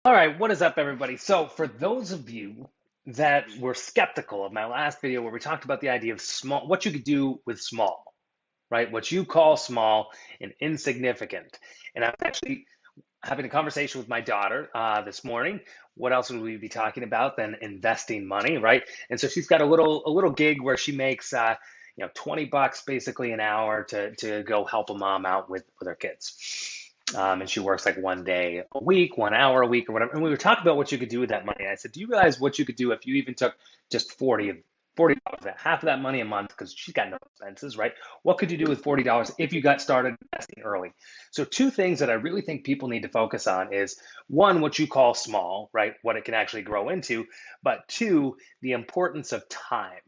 All right, what is up, everybody? So, for those of you that were skeptical of my last video where we talked about the idea of small, what you could do with small, right? What you call small and insignificant. And I was actually having a conversation with my daughter this morning. What else would we be talking about than investing money, right? And so she's got a little gig where she makes 20 bucks basically an hour to go help a mom out with her kids. And she works like one day a week, 1 hour a week, or whatever. And we were talking about what you could do with that money. And I said, do you realize what you could do if you even took just $40, half of that money a month, because she's got no expenses, right? What could you do with $40 if you got started investing early? So two things that I really think people need to focus on is one, what you call small, right? What it can actually grow into, but two, the importance of time.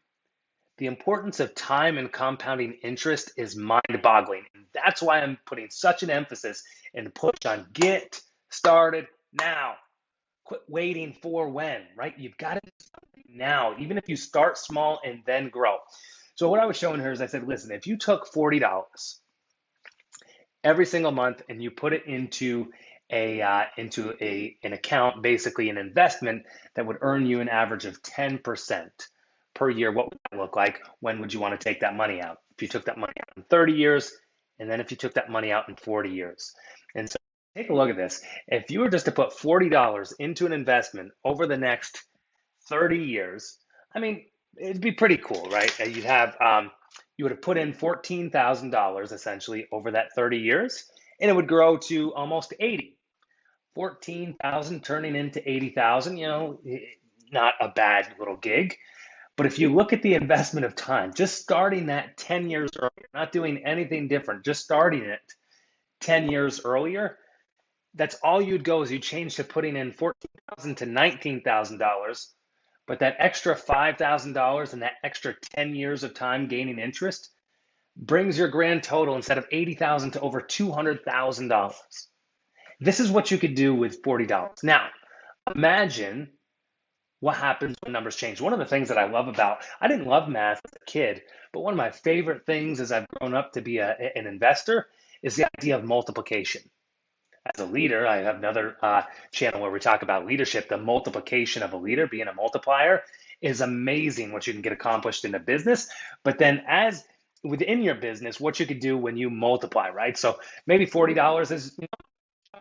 The importance of time and compounding interest is mind-boggling. And that's why I'm putting such an emphasis and push on get started now. Quit waiting for when, right? You've got to do something now, even if you start small and then grow. So what I was showing her is I said, listen, if you took $40 every single month and you put it into an account, basically an investment that would earn you an average of 10% per year, what would that look like? When would you want to take that money out? If you took that money out in 30 years, and then if you took that money out in 40 years. And so take a look at this. If you were just to put $40 into an investment over the next 30 years, I mean, it'd be pretty cool, right? You would have put in $14,000 essentially over that 30 years, and it would grow to almost 80. 14,000 turning into 80,000, not a bad little gig. But if you look at the investment of time, just starting that 10 years earlier, not doing anything different, just starting it 10 years earlier, that's all you'd go is you change to putting in 14,000 to $19,000, but that extra $5,000 and that extra 10 years of time gaining interest brings your grand total instead of 80,000 to over $200,000. This is what you could do with $40. Now, imagine what happens when numbers change. One of the things that I didn't love math as a kid, but one of my favorite things as I've grown up to be an investor is the idea of multiplication. As a leader, I have another channel where we talk about leadership. The multiplication of a leader, being a multiplier, is amazing what you can get accomplished in a business. But then, as within your business, what you could do when you multiply, right? So maybe $40 is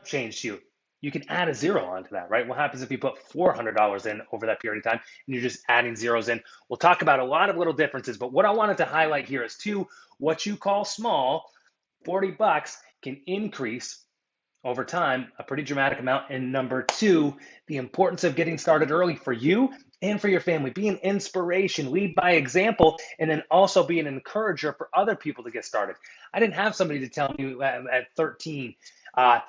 change to you. You can add a zero onto that, right? What happens if you put $400 in over that period of time and you're just adding zeros in? We'll talk about a lot of little differences, but what I wanted to highlight here is two, what you call small, 40 bucks can increase over time a pretty dramatic amount. And number two, the importance of getting started early for you and for your family. Be an inspiration, lead by example, and then also be an encourager for other people to get started. I didn't have somebody to tell me at 13 uh,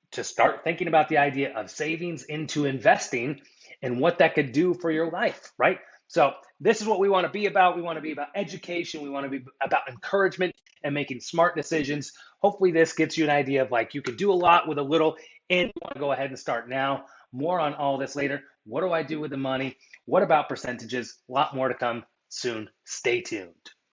to start thinking about the idea of savings into investing and what that could do for your life, right? So this is what we want to be about. We want to be about education. We want to be about encouragement and making smart decisions. Hopefully this gets you an idea of like you can do a lot with a little and you want to go ahead and start now. More on all this later. What do I do with the money? What about percentages? A lot more to come soon. Stay tuned.